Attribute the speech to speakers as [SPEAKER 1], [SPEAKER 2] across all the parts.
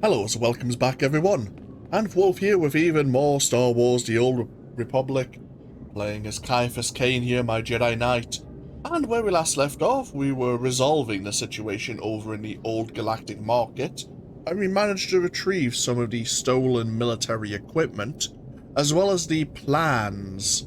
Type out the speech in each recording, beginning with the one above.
[SPEAKER 1] Hello, so welcomes back everyone, and Wolf here with even more Star Wars The Old Republic, playing as Ciaphas Cain here, my Jedi Knight. And where we last left off, we were resolving the situation over in the Old Galactic Market, and we managed to retrieve some of the stolen military equipment, as well as the plans.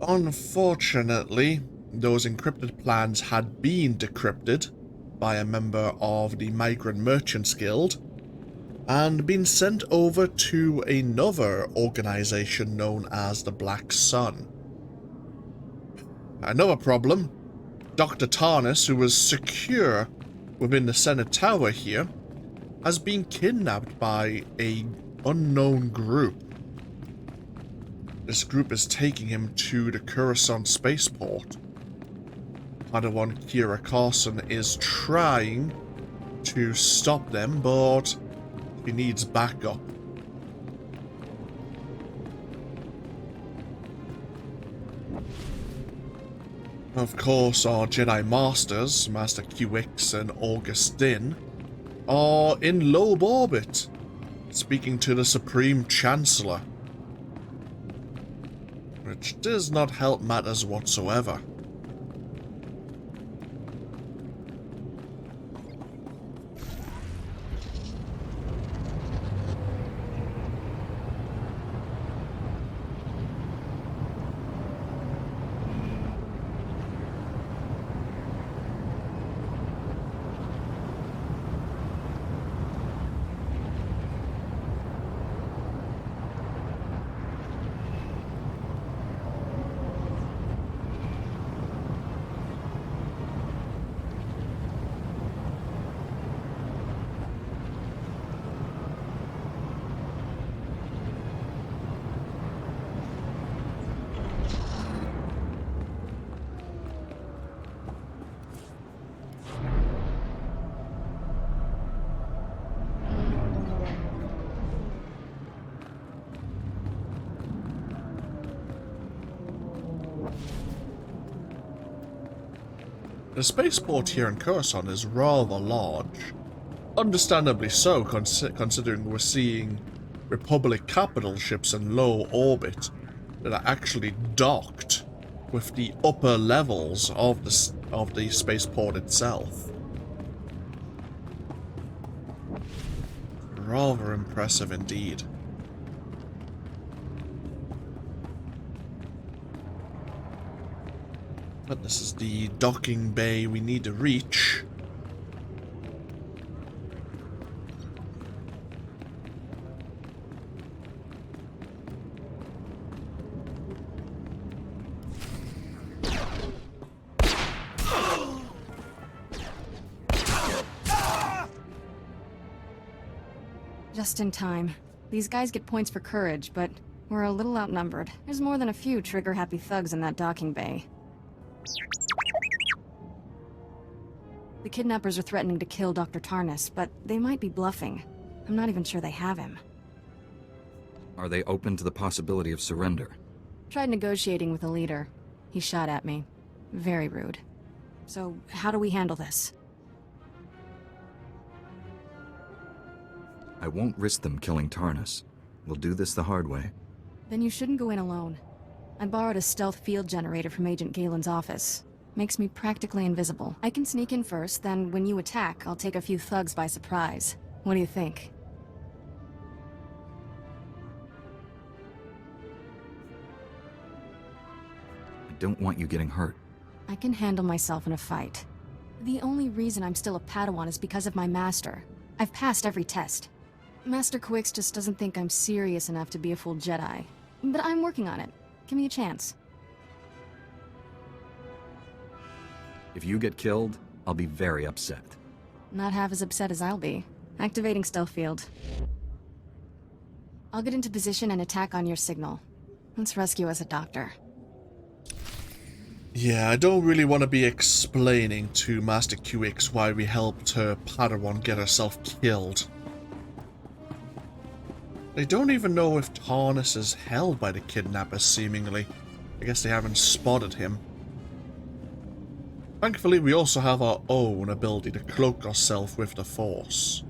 [SPEAKER 1] Unfortunately, those encrypted plans had been decrypted by a member of the Migrant Merchants Guild, and been sent over to another organization known as the Black Sun. Another problem, Dr. Tarnus, who was secure within the Senate Tower here, has been kidnapped by an unknown group. This group is taking him to the Coruscant Spaceport. Padawan Kira Carson is trying to stop them, but he needs backup. Of course, our Jedi Masters, Master Orgus and Orgus Din, are in low orbit, speaking to the Supreme Chancellor, which does not help matters whatsoever. The spaceport here in Coruscant is rather large. Understandably so, considering we're seeing Republic capital ships in low orbit that are actually docked with the upper levels of the spaceport itself. Rather impressive indeed. But this is the docking bay we need to reach.
[SPEAKER 2] Just in time. These guys get points for courage, but we're a little outnumbered. There's more than a few trigger-happy thugs in that docking bay. The kidnappers are threatening to kill Dr. Tarnus, but they might be bluffing. I'm not even sure they have him.
[SPEAKER 3] Are they open to the possibility of surrender?
[SPEAKER 2] Tried negotiating with the leader. He shot at me. Very rude. So, how do we handle this?
[SPEAKER 3] I won't risk them killing Tarnus. We'll do this the hard way.
[SPEAKER 2] Then you shouldn't go in alone. I borrowed a stealth field generator from Agent Galen's office. Makes me practically invisible. I can sneak in first, then when you attack, I'll take a few thugs by surprise. What do you think?
[SPEAKER 3] I don't want you getting hurt.
[SPEAKER 2] I can handle myself in a fight. The only reason I'm still a Padawan is because of my master. I've passed every test. Master Orgus just doesn't think I'm serious enough to be a full Jedi. But I'm working on it. Give me a chance.
[SPEAKER 3] If you get killed, I'll be very upset.
[SPEAKER 2] Not half as upset as I'll be. Activating stealth field. I'll get into position and attack on your signal. Let's rescue us a doctor.
[SPEAKER 1] Yeah, I don't really want to be explaining to Master Orgus why we helped her Padawan get herself killed. They don't even know if Tarnus is held by the kidnappers, seemingly. I guess they haven't spotted him. Thankfully, we also have our own ability to cloak ourselves with the Force.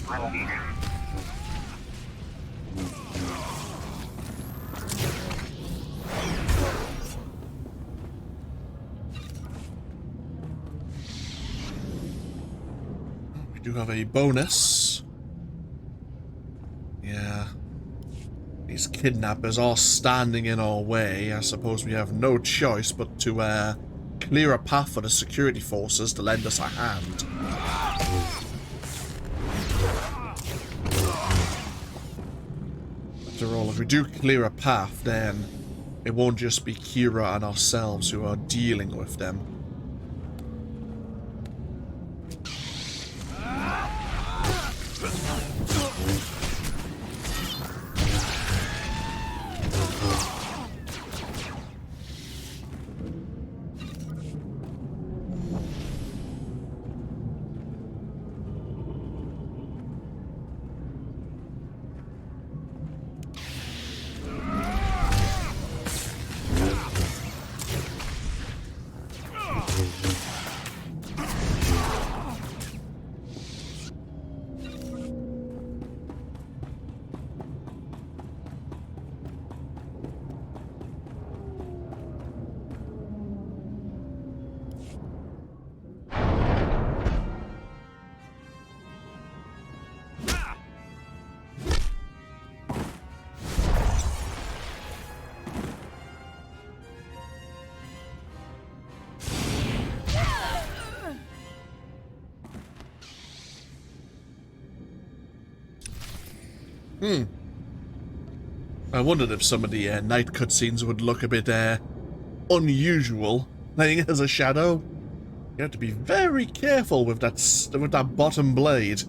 [SPEAKER 1] We do have a bonus. Yeah. These kidnappers are standing in our way. I suppose we have no choice but to clear a path for the security forces to lend us a hand. After all, if we do clear a path, then it won't just be Kira and ourselves who are dealing with them. I wondered if some of the night cutscenes would look a bit unusual, playing as a shadow. You have to be very careful with that bottom blade.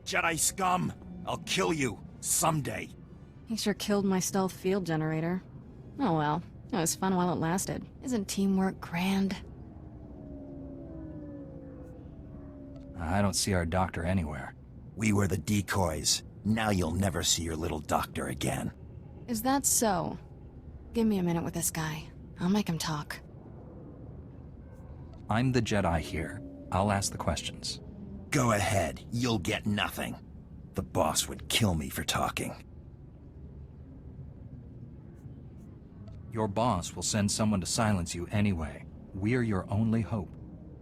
[SPEAKER 4] Jedi scum! I'll kill you someday.
[SPEAKER 2] He sure killed my stealth field generator. Oh well, it was fun while it lasted. Isn't teamwork grand?
[SPEAKER 3] I don't see our doctor anywhere.
[SPEAKER 4] We were the decoys. Now you'll never see your little doctor again.
[SPEAKER 2] Is that so? Give me a minute with this guy. I'll make him talk.
[SPEAKER 3] I'm the Jedi here. I'll ask the questions.
[SPEAKER 4] Go ahead. You'll get nothing. The boss would kill me for talking.
[SPEAKER 3] Your boss will send someone to silence you anyway. We're your only hope.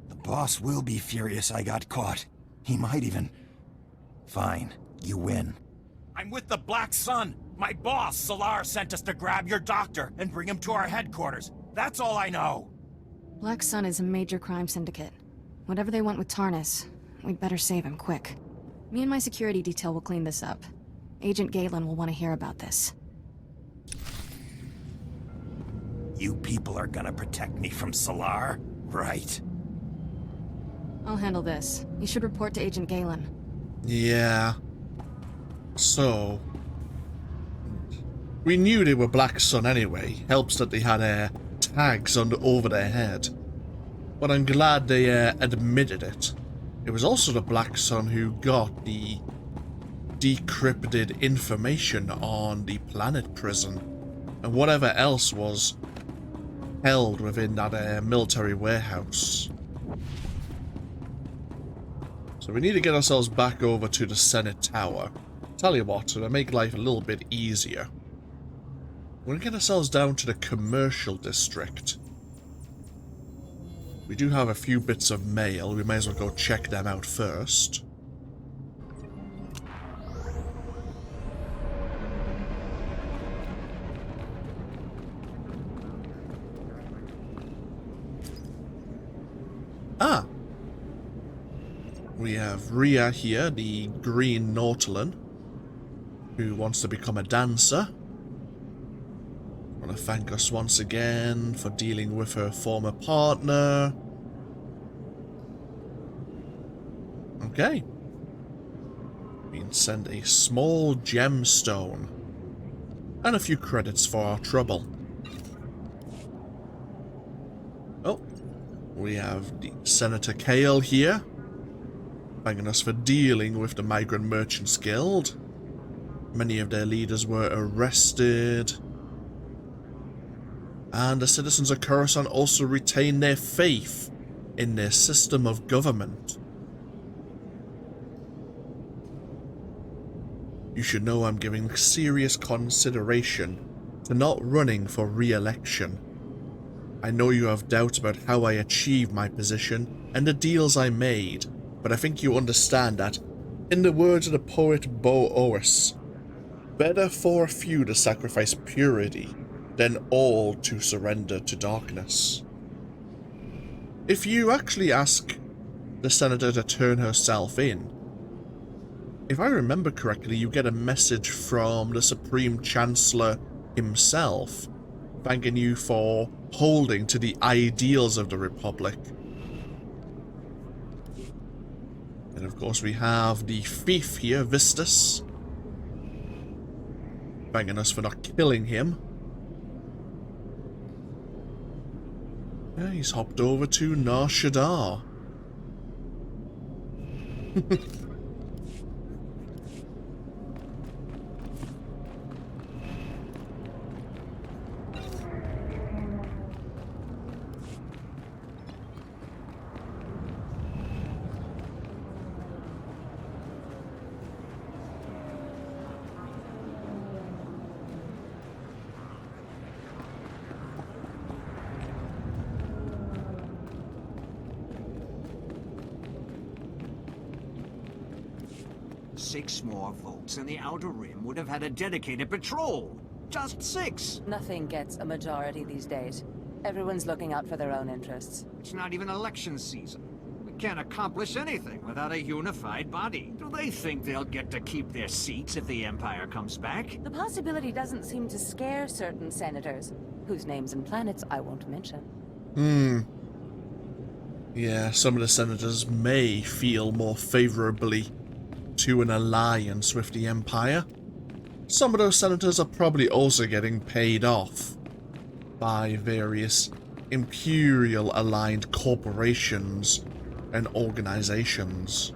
[SPEAKER 4] The boss will be furious I got caught. He might even... Fine. You win. I'm with the Black Sun. My boss, Solar, sent us to grab your doctor and bring him to our headquarters. That's all I know.
[SPEAKER 2] Black Sun is a major crime syndicate. Whatever they want with Tarnus, we'd better save him quick. Me and my security detail will clean this up. Agent Galen will want to hear about this.
[SPEAKER 4] You people are gonna protect me from Solar, right?
[SPEAKER 2] I'll handle this. You should report to Agent Galen.
[SPEAKER 1] Yeah. So... we knew they were Black Sun anyway. Helps that they had tags over their head. But I'm glad they admitted it. It was also the Black Sun who got the decrypted information on the planet prison and whatever else was held within that military warehouse. So we need to get ourselves back over to the Senate Tower. Tell you what, to make life a little bit easier, we're gonna get ourselves down to the commercial district. We do have a few bits of mail. We may as well go check them out first. Ah! We have Rhea here, the green Nautilin, who wants to become a dancer. I want to thank us once again for dealing with her former partner. Okay. We can send a small gemstone. and a few credits for our trouble. Oh, we have the Senator Kale here, thanking us for dealing with the Migrant Merchants Guild. Many of their leaders were arrested, and the citizens of Coruscant also retain their faith in their system of government. You should know I'm giving serious consideration to not running for re-election. I know you have doubts about how I achieved my position and the deals I made, but I think you understand that, in the words of the poet Boas, better for a few to sacrifice purity than all to surrender to darkness. If you actually ask the senator to turn herself in, if I remember correctly, you get a message from the Supreme Chancellor himself, thanking you for holding to the ideals of the Republic. And of course we have the thief here, Vistus, thanking us for not killing him. Yeah, he's hopped over to Nar Shaddaa.
[SPEAKER 5] Six more votes and the Outer Rim would have had a dedicated patrol. Just 6.
[SPEAKER 6] Nothing gets a majority these days. Everyone's looking out for their own interests.
[SPEAKER 5] It's not even election season. We can't accomplish anything without a unified body. Do they think they'll get to keep their seats if the Empire comes back?
[SPEAKER 6] The possibility doesn't seem to scare certain senators, whose names and planets I won't mention.
[SPEAKER 1] Yeah, some of the senators may feel more favorably to an alliance with the Empire. Some of those senators are probably also getting paid off by various Imperial-aligned corporations and organizations.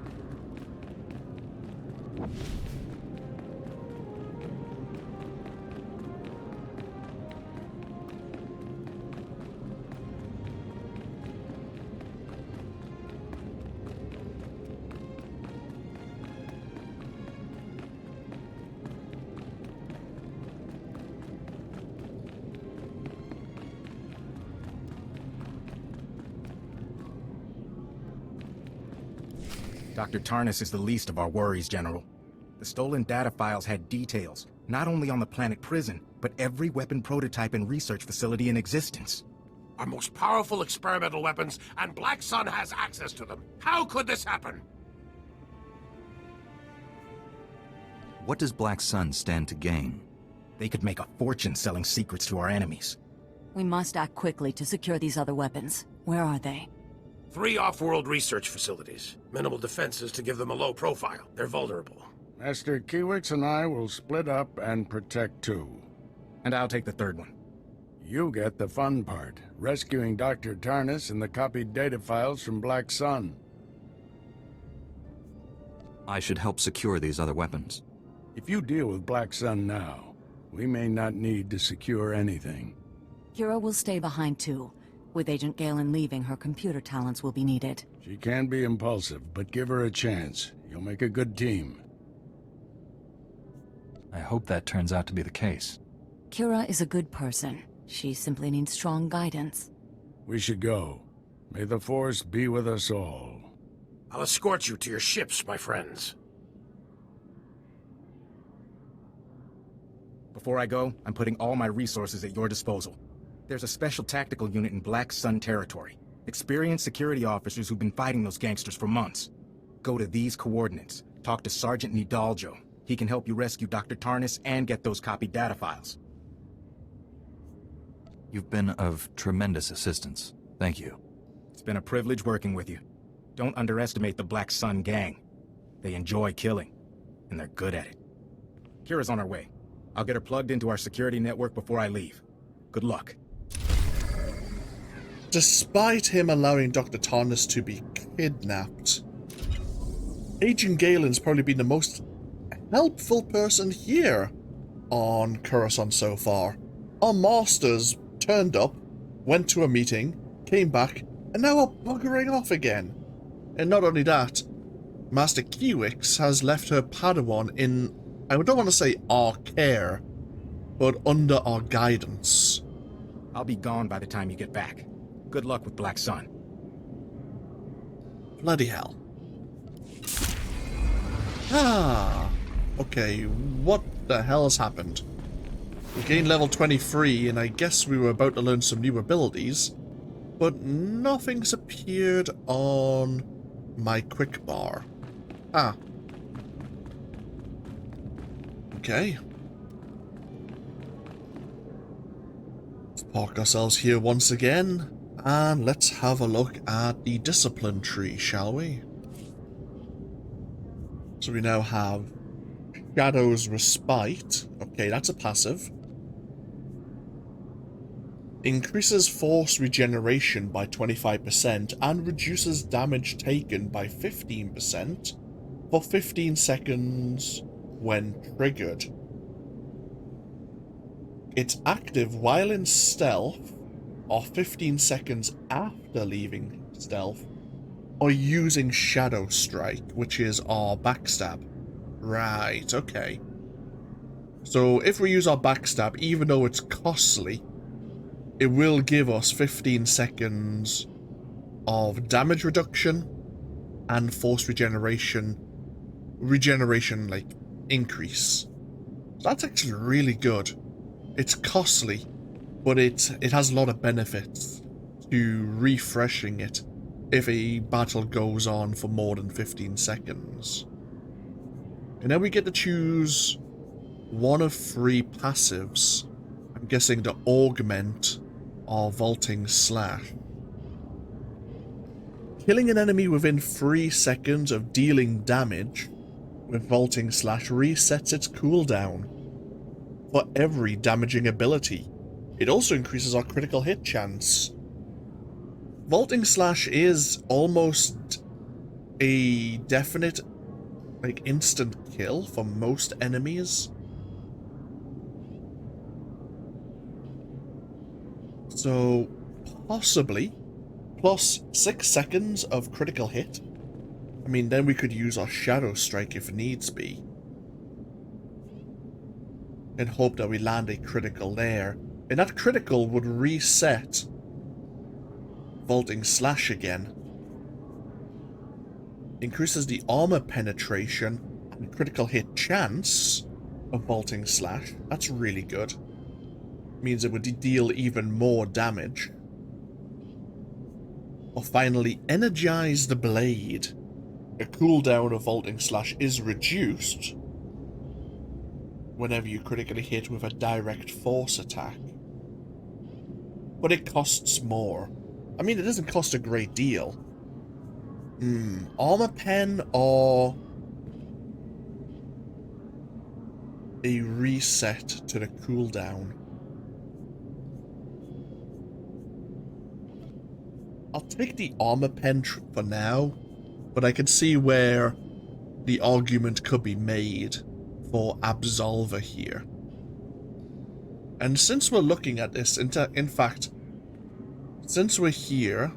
[SPEAKER 7] Dr. Tarnis is the least of our worries, General. The stolen data files had details, not only on the planet prison, but every weapon prototype and research facility in existence.
[SPEAKER 8] Our most powerful experimental weapons, and Black Sun has access to them. How could this happen?
[SPEAKER 3] What does Black Sun stand to gain?
[SPEAKER 7] They could make a fortune selling secrets to our enemies.
[SPEAKER 6] We must act quickly to secure these other weapons. Where are they?
[SPEAKER 8] 3 off-world research facilities. Minimal defenses to give them a low profile. They're vulnerable.
[SPEAKER 9] Master Kiwix and I will split up and protect 2.
[SPEAKER 7] And I'll take the third one.
[SPEAKER 9] You get the fun part, rescuing Dr. Tarnis and the copied data files from Black Sun.
[SPEAKER 3] I should help secure these other weapons.
[SPEAKER 9] If you deal with Black Sun now, we may not need to secure anything.
[SPEAKER 6] Kira will stay behind too. With Agent Galen leaving, her computer talents will be needed.
[SPEAKER 9] She can be impulsive, but give her a chance. You'll make a good team.
[SPEAKER 3] I hope that turns out to be the case.
[SPEAKER 6] Kira is a good person. She simply needs strong guidance.
[SPEAKER 9] We should go. May the Force be with us all.
[SPEAKER 8] I'll escort you to your ships, my friends.
[SPEAKER 7] Before I go, I'm putting all my resources at your disposal. There's a special tactical unit in Black Sun territory. Experienced security officers who've been fighting those gangsters for months. Go to these coordinates. Talk to Sergeant Nidaljo. He can help you rescue Dr. Tarnis and get those copied data files.
[SPEAKER 3] You've been of tremendous assistance. Thank you.
[SPEAKER 7] It's been a privilege working with you. Don't underestimate the Black Sun gang. They enjoy killing, and they're good at it. Kira's on her way. I'll get her plugged into our security network before I leave. Good luck.
[SPEAKER 1] Despite him allowing Dr. Tarnus to be kidnapped, Agent Galen's probably been the most helpful person here on Coruscant so far. Our masters turned up, went to a meeting, came back, and now are buggering off again. And not only that, Master Kiwix has left her Padawan in, I don't want to say our care, but under our guidance.
[SPEAKER 7] I'll be gone by the time you get back. Good luck with Black Sun.
[SPEAKER 1] Bloody hell. Okay, what the hell has happened? We gained level 23, and I guess we were about to learn some new abilities, but nothing's appeared on my quick bar. Okay. Let's park ourselves here once again, and let's have a look at the discipline tree, shall we? So we now have Shadow's Respite. Okay, that's a passive. Increases force regeneration by 25% and reduces damage taken by 15% for 15 seconds when triggered. It's active while in stealth, or 15 seconds after leaving stealth, or using Shadow Strike, which is our backstab. Right, okay. So if we use our backstab, even though it's costly, it will give us 15 seconds of damage reduction and force regeneration like increase. So that's actually really good. It's costly, but it has a lot of benefits to refreshing it if a battle goes on for more than 15 seconds. And then we get to choose one of 3 passives. I'm guessing to augment our vaulting slash. Killing an enemy within 3 seconds of dealing damage with vaulting slash resets its cooldown for every damaging ability. It also increases our critical hit chance. Vaulting slash is almost a definite, like, instant kill for most enemies. So, possibly, plus 6 seconds of critical hit. I mean, then we could use our Shadow Strike if needs be. And hope that we land a critical there. And that critical would reset Vaulting Slash again. Increases the armor penetration and critical hit chance of Vaulting Slash. That's really good. Means it would deal even more damage. Or finally, Energize the Blade. The cooldown of Vaulting Slash is reduced whenever you critically hit with a direct force attack. But it costs more. I mean, it doesn't cost a great deal. Armor pen or a reset to the cooldown. I'll take the armor pen for now, but I can see where the argument could be made for Absolver here. And since we're looking at this, in fact, since we're here,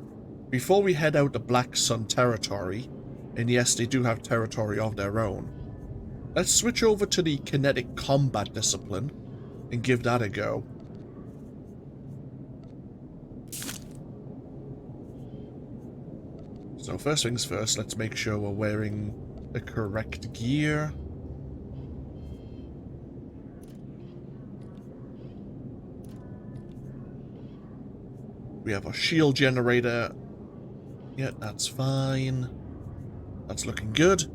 [SPEAKER 1] before we head out to Black Sun territory, and yes, they do have territory of their own, let's switch over to the kinetic combat discipline and give that a go. So first things first, let's make sure we're wearing the correct gear. We have our shield generator. Yeah, that's fine. That's looking good.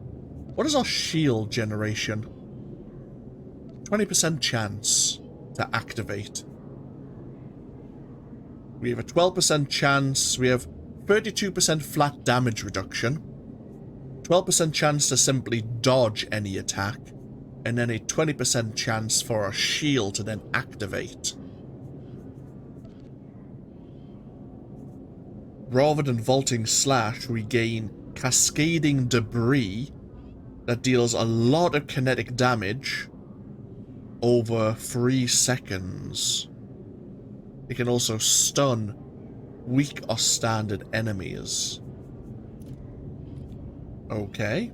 [SPEAKER 1] What is our shield generation? 20% chance to activate. We have a 12% chance. We have 32% flat damage reduction. 12% chance to simply dodge any attack. and then a 20% chance for a shield to then activate. Rather than vaulting slash, we gain cascading debris that deals a lot of kinetic damage over 3 seconds. It can also stun weak or standard enemies. Okay.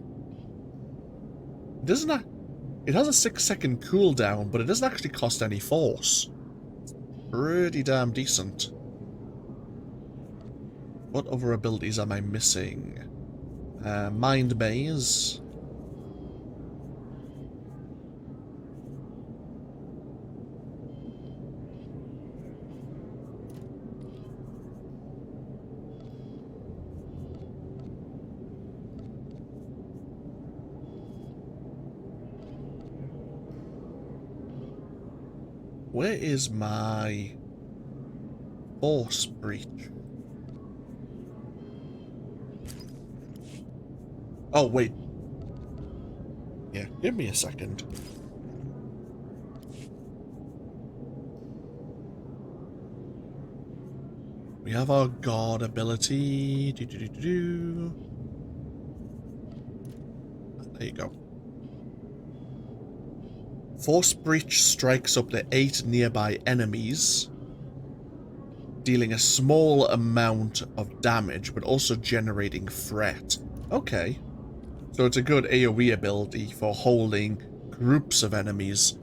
[SPEAKER 1] It has a 6-second cooldown, but it doesn't actually cost any force. Pretty damn decent. What other abilities am I missing? Mind Maze. Where is my force breach? Oh, wait. Yeah, give me a second. We have our guard ability. There you go. Force Breach strikes up to 8 nearby enemies, dealing a small amount of damage, but also generating threat. Okay. So it's a good AoE ability for holding groups of enemies.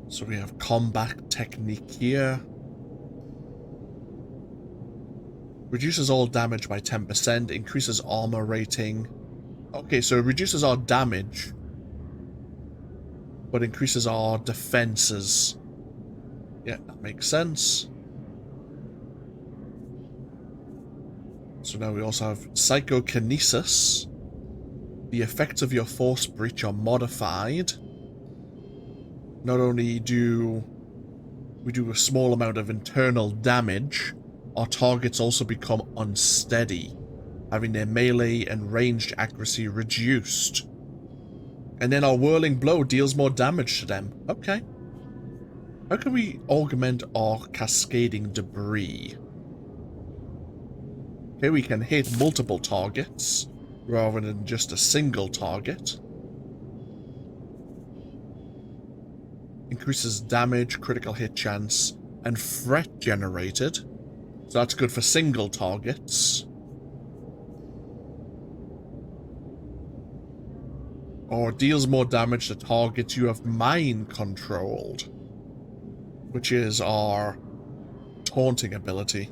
[SPEAKER 1] So we have combat technique here. Reduces all damage by 10%, increases armor rating. Okay, so it reduces our damage, but increases our defenses. Yeah, that makes sense. So now we also have psychokinesis. The effects of your force breach are modified. Not only do we do a small amount of internal damage, our targets also become unsteady, having their melee and ranged accuracy reduced. And then our whirling blow deals more damage to them. Okay. How can we augment our cascading debris? Okay, we can hit multiple targets rather than just a single target. Increases damage, critical hit chance, and threat generated. So that's good for single targets. Or deals more damage to targets you have mind controlled, which is our taunting ability.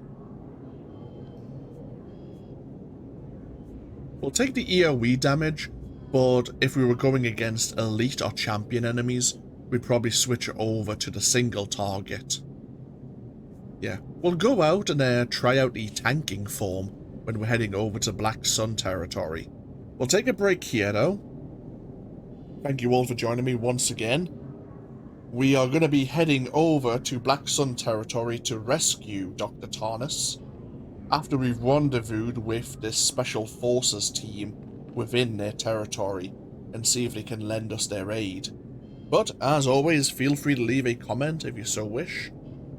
[SPEAKER 1] We'll take the AoE damage, but if we were going against elite or champion enemies, we'd probably switch over to the single target. Yeah, we'll go out and try out the tanking form when we're heading over to Black Sun territory. We'll take a break here though. Thank you all for joining me once again. We are going to be heading over to Black Sun territory to rescue Dr. Tarnus after we've rendezvoused with this special forces team within their territory and see if they can lend us their aid. But, as always, feel free to leave a comment if you so wish,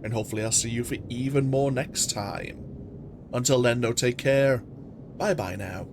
[SPEAKER 1] and hopefully I'll see you for even more next time. Until then, though, take care. Bye-bye now.